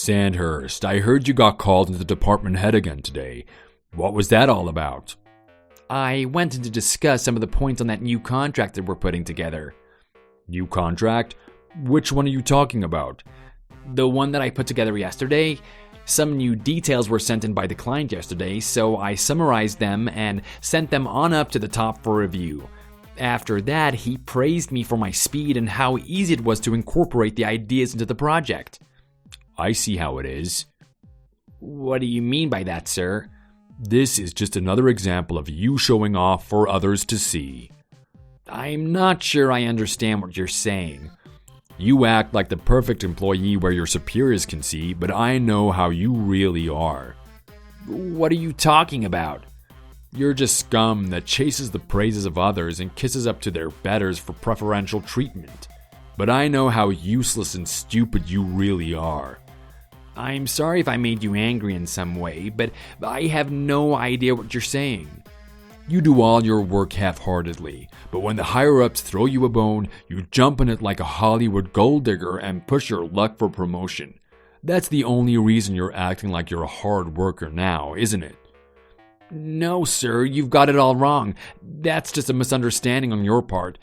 Sandhurst, I heard you got called into the department head again today. What was that all about? I went in to discuss some of the points on that new contract that we're putting together. New contract? Which one are you talking about? The one that I put together yesterday. Some new details were sent in by the client yesterday, so I summarized them and sent them on up to the top for review. After that, he praised me for my speed and how easy it was to incorporate the ideas into the project. I see how it is. What do you mean by that, sir? This is just another example of you showing off for others to see. I'm not sure I understand what you're saying. You act like the perfect employee where your superiors can see, but I know how you really are. What are you talking about? You're just scum that chases the praises of others and kisses up to their betters for preferential treatment. But I know how useless and stupid you really are. I'm sorry if I made you angry in some way, but I have no idea what you're saying. You do all your work half-heartedly, but when the higher-ups throw you a bone, you jump on it like a Hollywood gold digger and push your luck for promotion. That's the only reason you're acting like you're a hard worker now, isn't it? No, sir, you've got it all wrong. That's just a misunderstanding on your part.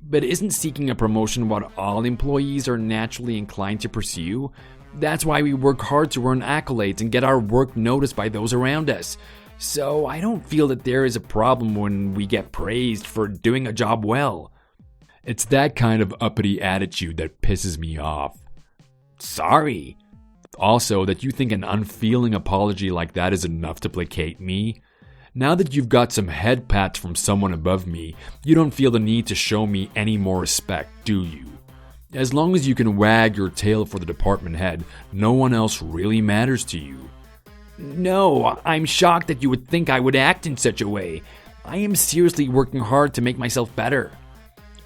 But isn't seeking a promotion what all employees are naturally inclined to pursue? That's why we work hard to earn accolades and get our work noticed by those around us. So I don't feel that there is a problem when we get praised for doing a job well. It's that kind of uppity attitude that pisses me off. Sorry. Also, that you think an unfeeling apology like that is enough to placate me. Now that you've got some head pats from someone above me, you don't feel the need to show me any more respect, do you? As long as you can wag your tail for the department head, no one else really matters to you. No, I'm shocked that you would think I would act in such a way. I am seriously working hard to make myself better.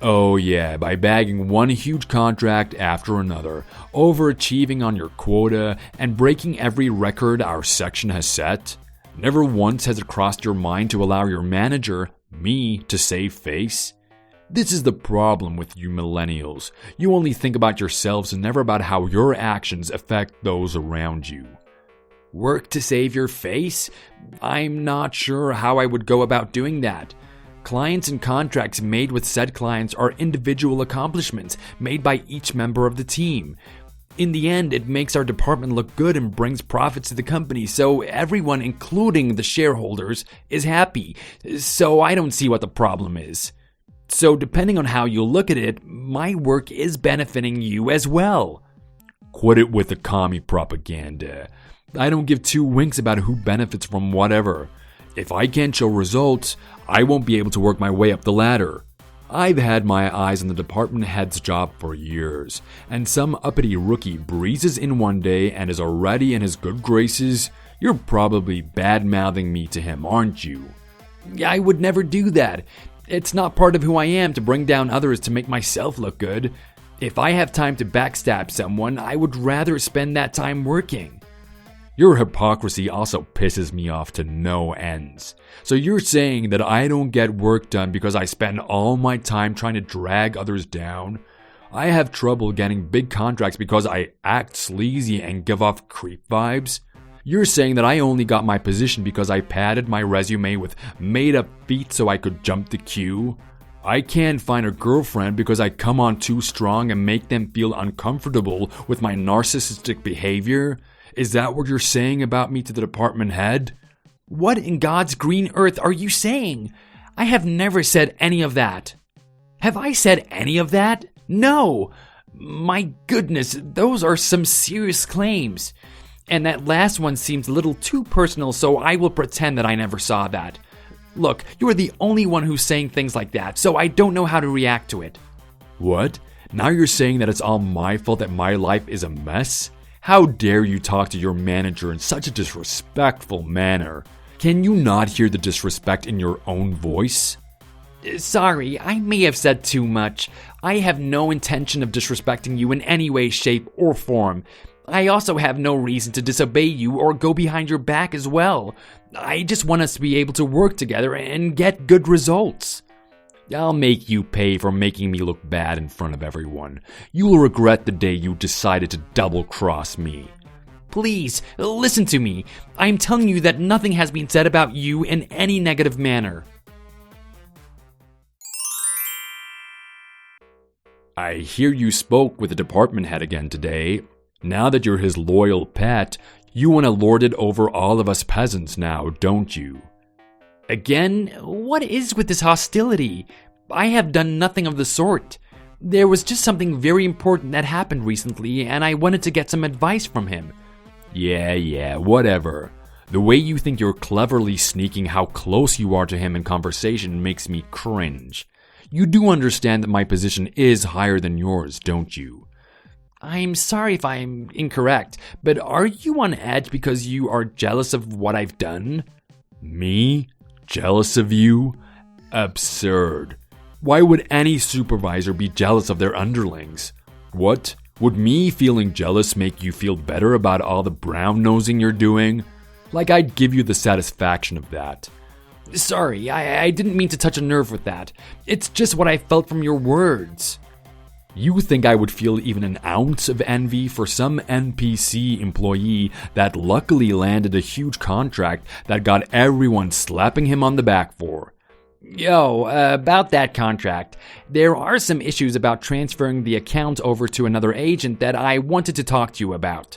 Oh yeah, by bagging one huge contract after another, overachieving on your quota, and breaking every record our section has set. Never once has it crossed your mind to allow your manager, me, to save face. This is the problem with you millennials. You only think about yourselves and never about how your actions affect those around you. Work to save your face? I'm not sure how I would go about doing that. Clients and contracts made with said clients are individual accomplishments made by each member of the team. In the end, it makes our department look good and brings profits to the company, so everyone, including the shareholders, is happy. So I don't see what the problem is. So depending on how you look at it, my work is benefiting you as well. Quit it with the commie propaganda. I don't give two winks about who benefits from whatever. If I can't show results, I won't be able to work my way up the ladder. I've had my eyes on the department head's job for years, and some uppity rookie breezes in one day and is already in his good graces. You're probably bad-mouthing me to him, aren't you? I would never do that. It's not part of who I am to bring down others to make myself look good. If I have time to backstab someone, I would rather spend that time working. Your hypocrisy also pisses me off to no ends. So you're saying that I don't get work done because I spend all my time trying to drag others down? I have trouble getting big contracts because I act sleazy and give off creep vibes? You're saying that I only got my position because I padded my resume with made-up feats so I could jump the queue? I can't find a girlfriend because I come on too strong and make them feel uncomfortable with my narcissistic behavior? Is that what you're saying about me to the department head? What in God's green earth are you saying? I have never said any of that. Have I said any of that? No. My goodness, those are some serious claims. And that last one seems a little too personal, so I will pretend that I never saw that. Look, you are the only one who's saying things like that, so I don't know how to react to it. What? Now you're saying that it's all my fault that my life is a mess? How dare you talk to your manager in such a disrespectful manner? Can you not hear the disrespect in your own voice? Sorry, I may have said too much. I have no intention of disrespecting you in any way, shape, or form. I also have no reason to disobey you or go behind your back as well. I just want us to be able to work together and get good results. I'll make you pay for making me look bad in front of everyone. You'll regret the day you decided to double-cross me. Please, listen to me. I'm telling you that nothing has been said about you in any negative manner. I hear you spoke with the department head again today. Now that you're his loyal pet, you want to lord it over all of us peasants now, don't you? Again, what is with this hostility? I have done nothing of the sort. There was just something very important that happened recently, and I wanted to get some advice from him. Yeah, whatever. The way you think you're cleverly sneaking how close you are to him in conversation makes me cringe. You do understand that my position is higher than yours, don't you? I'm sorry if I'm incorrect, but are you on edge because you are jealous of what I've done? Me? Jealous of you? Absurd. Why would any supervisor be jealous of their underlings? What? Would me feeling jealous make you feel better about all the brown-nosing you're doing? Like I'd give you the satisfaction of that. Sorry, I didn't mean to touch a nerve with that. It's just what I felt from your words. You think I would feel even an ounce of envy for some NPC employee that luckily landed a huge contract that got everyone slapping him on the back for? Yo, about that contract, there are some issues about transferring the account over to another agent that I wanted to talk to you about.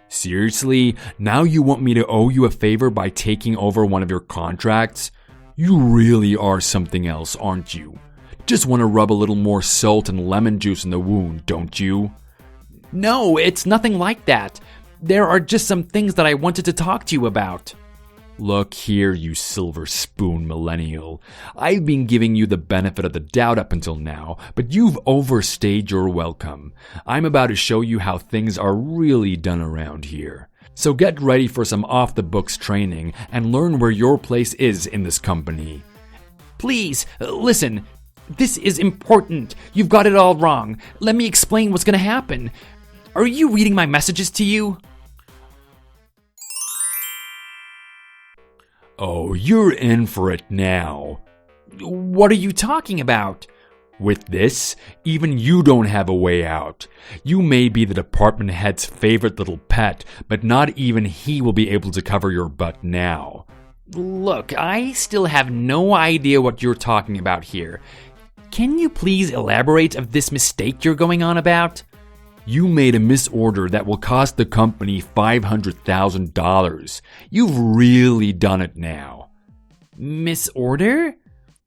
Seriously? Now you want me to owe you a favor by taking over one of your contracts? You really are something else, aren't you? Just want to rub a little more salt and lemon juice in the wound, don't you? No, it's nothing like that. There are just some things that I wanted to talk to you about. Look here, you silver spoon millennial. I've been giving you the benefit of the doubt up until now, but you've overstayed your welcome. I'm about to show you how things are really done around here. So get ready for some off-the-books training and learn where your place is in this company. Please, listen. This is important. You've got it all wrong. Let me explain what's going to happen. Are you reading my messages to you? Oh, you're in for it now. What are you talking about? With this, even you don't have a way out. You may be the department head's favorite little pet, but not even he will be able to cover your butt now. Look, I still have no idea what you're talking about here. Can you please elaborate of this mistake you're going on about? You made a misorder that will cost the company $500,000. You've really done it now. Misorder?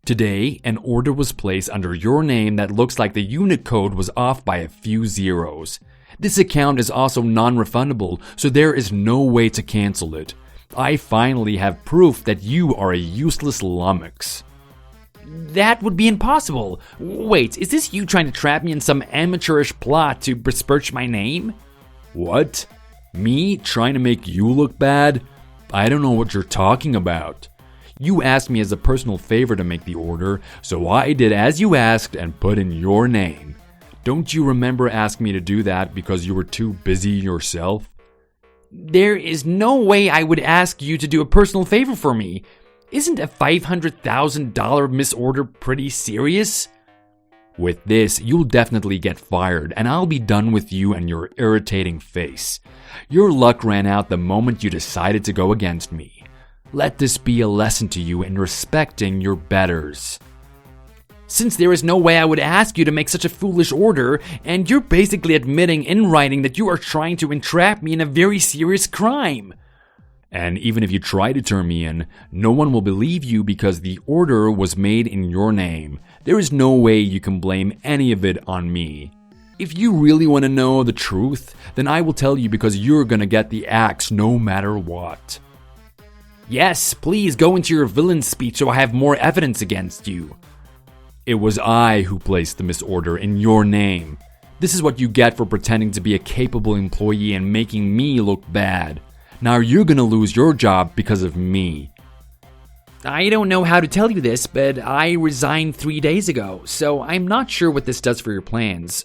Today, an order was placed under your name that looks like the unit code was off by a few zeros. This account is also non-refundable, so there is no way to cancel it. I finally have proof that you are a useless lummox. That would be impossible. Wait, is this you trying to trap me in some amateurish plot to besmirch my name? What? Me trying to make you look bad? I don't know what you're talking about. You asked me as a personal favor to make the order, so I did as you asked and put in your name. Don't you remember asking me to do that because you were too busy yourself? There is no way I would ask you to do a personal favor for me. Isn't a $500,000 misorder pretty serious? With this, you'll definitely get fired, and I'll be done with you and your irritating face. Your luck ran out the moment you decided to go against me. Let this be a lesson to you in respecting your betters. Since there is no way I would ask you to make such a foolish order, and you're basically admitting in writing that you are trying to entrap me in a very serious crime. And even if you try to turn me in, no one will believe you because the order was made in your name. There is no way you can blame any of it on me. If you really want to know the truth, then I will tell you because you're gonna get the axe no matter what. Yes, please go into your villain speech so I have more evidence against you. It was I who placed the misorder in your name. This is what you get for pretending to be a capable employee and making me look bad. Now you're gonna lose your job because of me. I don't know how to tell you this, but I resigned 3 days ago, so I'm not sure what this does for your plans.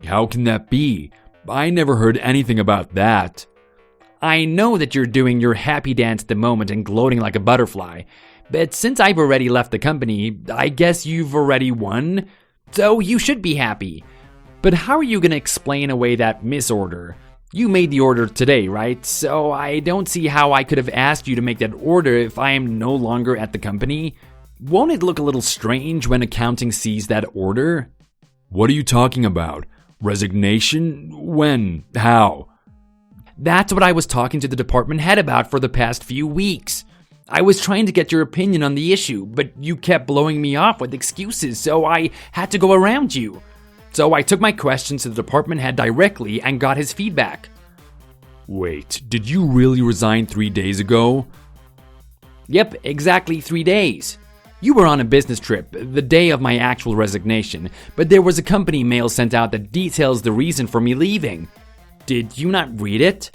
How can that be? I never heard anything about that. I know that you're doing your happy dance at the moment and gloating like a butterfly, but since I've already left the company, I guess you've already won, so you should be happy. But how are you gonna explain away that misorder? You made the order today, right? So I don't see how I could have asked you to make that order if I am no longer at the company. Won't it look a little strange when accounting sees that order? What are you talking about? Resignation? When? How? That's what I was talking to the department head about for the past few weeks. I was trying to get your opinion on the issue, but you kept blowing me off with excuses, so I had to go around you. So I took my questions to the department head directly and got his feedback. Wait, did you really resign 3 days ago? Yep, exactly 3 days. You were on a business trip, the day of my actual resignation, but there was a company mail sent out that details the reason for me leaving. Did you not read it?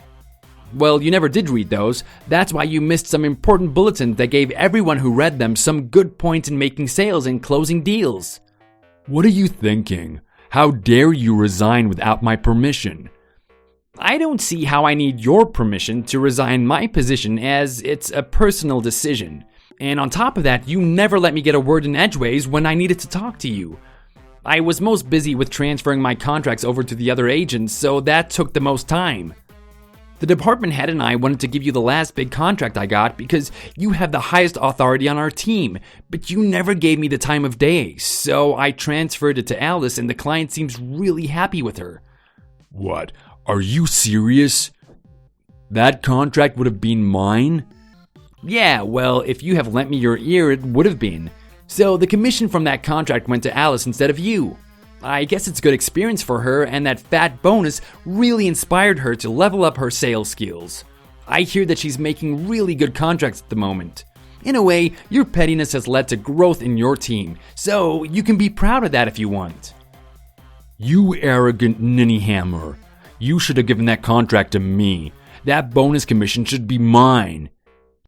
Well, you never did read those. That's why you missed some important bulletins that gave everyone who read them some good points in making sales and closing deals. What are you thinking? How dare you resign without my permission? I don't see how I need your permission to resign my position, as it's a personal decision. And on top of that, you never let me get a word in edgeways when I needed to talk to you. I was most busy with transferring my contracts over to the other agents, so that took the most time. The department head and I wanted to give you the last big contract I got because you have the highest authority on our team, but you never gave me the time of day, so I transferred it to Alice and the client seems really happy with her. What? Are you serious? That contract would have been mine? Yeah, well, if you have lent me your ear, it would have been. So the commission from that contract went to Alice instead of you. I guess it's good experience for her, and that fat bonus really inspired her to level up her sales skills. I hear that she's making really good contracts at the moment. In a way, your pettiness has led to growth in your team, so you can be proud of that if you want. You arrogant ninny hammer. You should have given that contract to me. That bonus commission should be mine.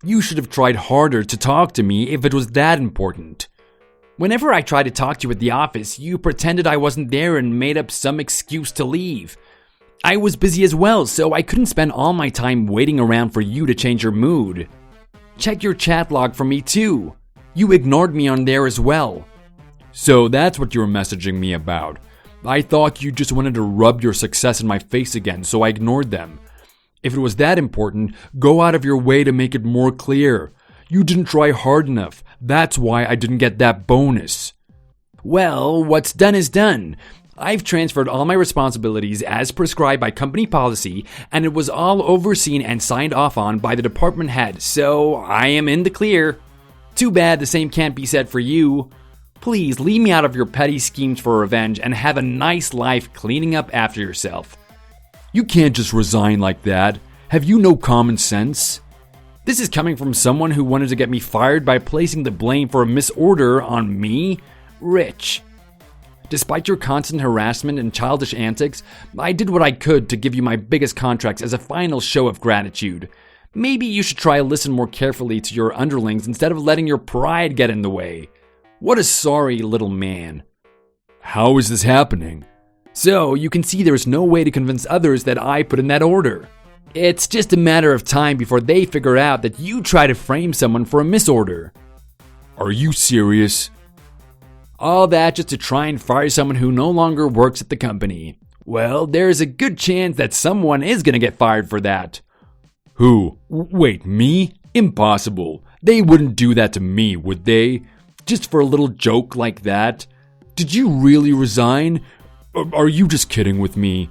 You should have tried harder to talk to me if it was that important. Whenever I tried to talk to you at the office, you pretended I wasn't there and made up some excuse to leave. I was busy as well, so I couldn't spend all my time waiting around for you to change your mood. Check your chat log for me too. You ignored me on there as well. So that's what you were messaging me about. I thought you just wanted to rub your success in my face again, so I ignored them. If it was that important, go out of your way to make it more clear. You didn't try hard enough. That's why I didn't get that bonus. Well, what's done is done. I've transferred all my responsibilities as prescribed by company policy, and it was all overseen and signed off on by the department head, so I am in the clear. Too bad the same can't be said for you. Please leave me out of your petty schemes for revenge and have a nice life cleaning up after yourself. You can't just resign like that. Have you no common sense? This is coming from someone who wanted to get me fired by placing the blame for a misorder on me, Rich. Despite your constant harassment and childish antics, I did what I could to give you my biggest contracts as a final show of gratitude. Maybe you should try to listen more carefully to your underlings instead of letting your pride get in the way. What a sorry little man. How is this happening? So you can see there's no way to convince others that I put in that order. It's just a matter of time before they figure out that you try to frame someone for a misorder. Are you serious? All that just to try and fire someone who no longer works at the company. Well, there's a good chance that someone is going to get fired for that. Who? Wait, me? Impossible. They wouldn't do that to me, would they? Just for a little joke like that? Did you really resign? Or are you just kidding with me?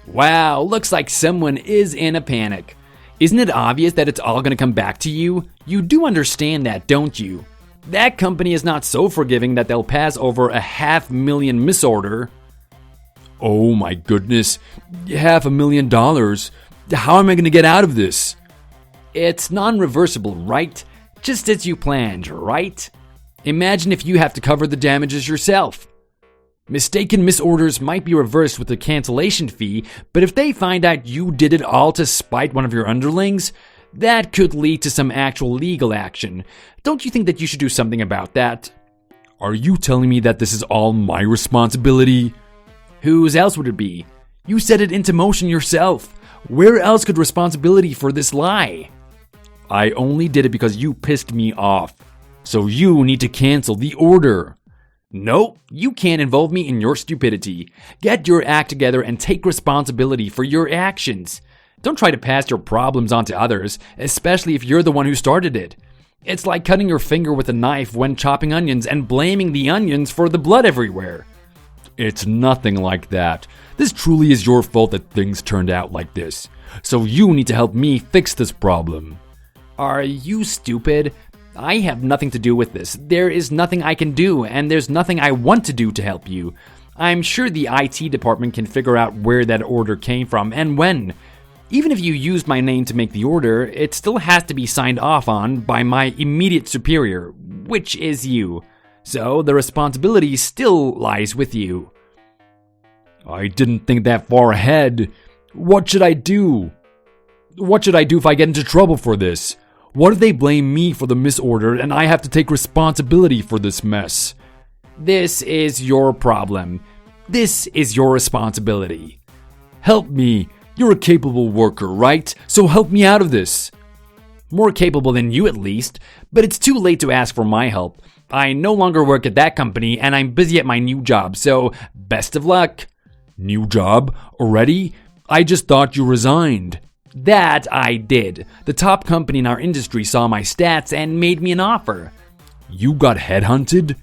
Wow, looks like someone is in a panic. Isn't it obvious that it's all going to come back to you? You do understand that, don't you? That company is not so forgiving that they'll pass over a $500,000 misorder. Oh my goodness, $500,000. How am I going to get out of this? It's non-reversible, right? Just as you planned, right? Imagine if you have to cover the damages yourself. Mistaken misorders might be reversed with a cancellation fee, but if they find out you did it all to spite one of your underlings, that could lead to some actual legal action. Don't you think that you should do something about that? Are you telling me that this is all my responsibility? Whose else would it be? You set it into motion yourself. Where else could responsibility for this lie? I only did it because you pissed me off. So you need to cancel the order. Nope, you can't involve me in your stupidity. Get your act together and take responsibility for your actions. Don't try to pass your problems on to others, especially if you're the one who started it. It's like cutting your finger with a knife when chopping onions and blaming the onions for the blood everywhere. It's nothing like that. This truly is your fault that things turned out like this. So you need to help me fix this problem. Are you stupid? I have nothing to do with this. There is nothing I can do, and there's nothing I want to do to help you. I'm sure the IT department can figure out where that order came from and when. Even if you used my name to make the order, it still has to be signed off on by my immediate superior, which is you. So the responsibility still lies with you. I didn't think that far ahead. What should I do? What should I do if I get into trouble for this? What if they blame me for the misorder and I have to take responsibility for this mess? This is your problem. This is your responsibility. Help me. You're a capable worker, right? So help me out of this. More capable than you at least, but it's too late to ask for my help. I no longer work at that company and I'm busy at my new job, so best of luck. New job? Already? I just thought you resigned. That I did. The top company in our industry saw my stats and made me an offer. You got headhunted?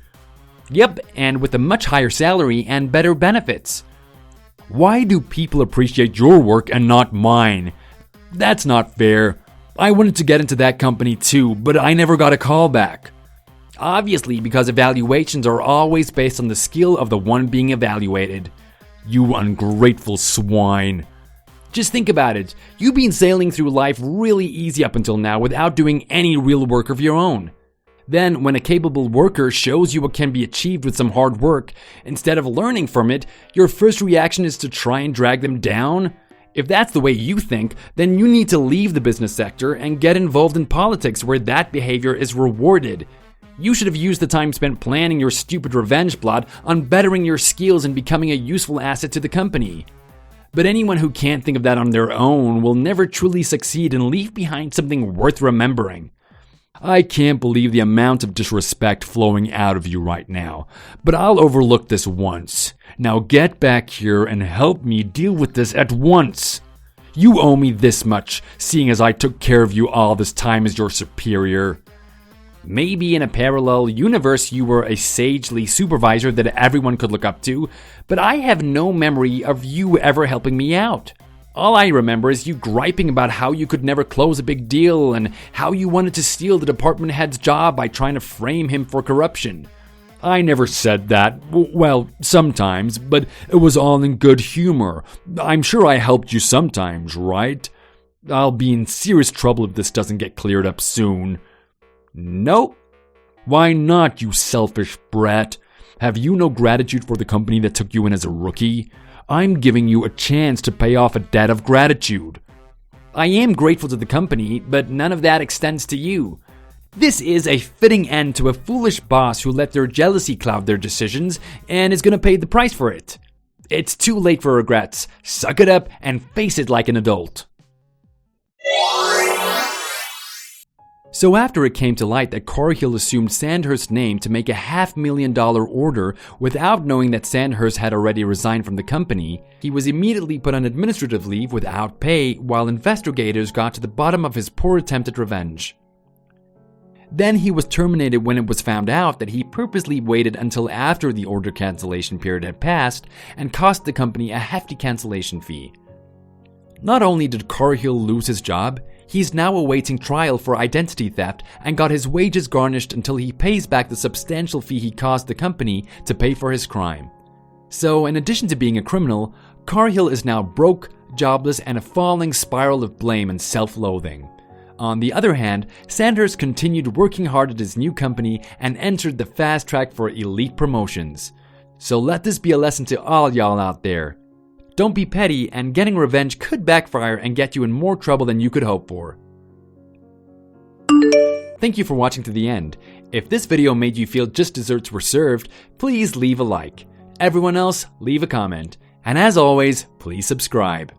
Yep, and with a much higher salary and better benefits. Why do people appreciate your work and not mine? That's not fair. I wanted to get into that company too, but I never got a call back. Obviously, because evaluations are always based on the skill of the one being evaluated. You ungrateful swine. Just think about it. You've been sailing through life really easy up until now without doing any real work of your own. Then, when a capable worker shows you what can be achieved with some hard work, instead of learning from it, your first reaction is to try and drag them down? If that's the way you think, then you need to leave the business sector and get involved in politics where that behavior is rewarded. You should have used the time spent planning your stupid revenge plot on bettering your skills and becoming a useful asset to the company. But anyone who can't think of that on their own will never truly succeed and leave behind something worth remembering. I can't believe the amount of disrespect flowing out of you right now, but I'll overlook this once. Now get back here and help me deal with this at once. You owe me this much, seeing as I took care of you all this time as your superior. Maybe in a parallel universe you were a sagely supervisor that everyone could look up to, but I have no memory of you ever helping me out. All I remember is you griping about how you could never close a big deal and how you wanted to steal the department head's job by trying to frame him for corruption. I never said that. Well, sometimes, but it was all in good humor. I'm sure I helped you sometimes, right? I'll be in serious trouble if this doesn't get cleared up soon. Nope. Why not, you selfish brat? Have you no gratitude for the company that took you in as a rookie? I'm giving you a chance to pay off a debt of gratitude. I am grateful to the company, but none of that extends to you. This is a fitting end to a foolish boss who let their jealousy cloud their decisions and is going to pay the price for it. It's too late for regrets. Suck it up and face it like an adult. So after it came to light that Cargill assumed Sandhurst's name to make a $500,000 order without knowing that Sandhurst had already resigned from the company, he was immediately put on administrative leave without pay while investigators got to the bottom of his poor attempt at revenge. Then he was terminated when it was found out that he purposely waited until after the order cancellation period had passed and cost the company a hefty cancellation fee. Not only did Cargill lose his job, he's now awaiting trial for identity theft and got his wages garnished until he pays back the substantial fee he caused the company to pay for his crime. So, in addition to being a criminal, Cargill is now broke, jobless, and a falling spiral of blame and self-loathing. On the other hand, Sandhurst continued working hard at his new company and entered the fast track for elite promotions. So let this be a lesson to all y'all out there. Don't be petty, and getting revenge could backfire and get you in more trouble than you could hope for. Thank you for watching to the end. If this video made you feel just desserts were served, please leave a like. Everyone else, leave a comment. And as always, please subscribe.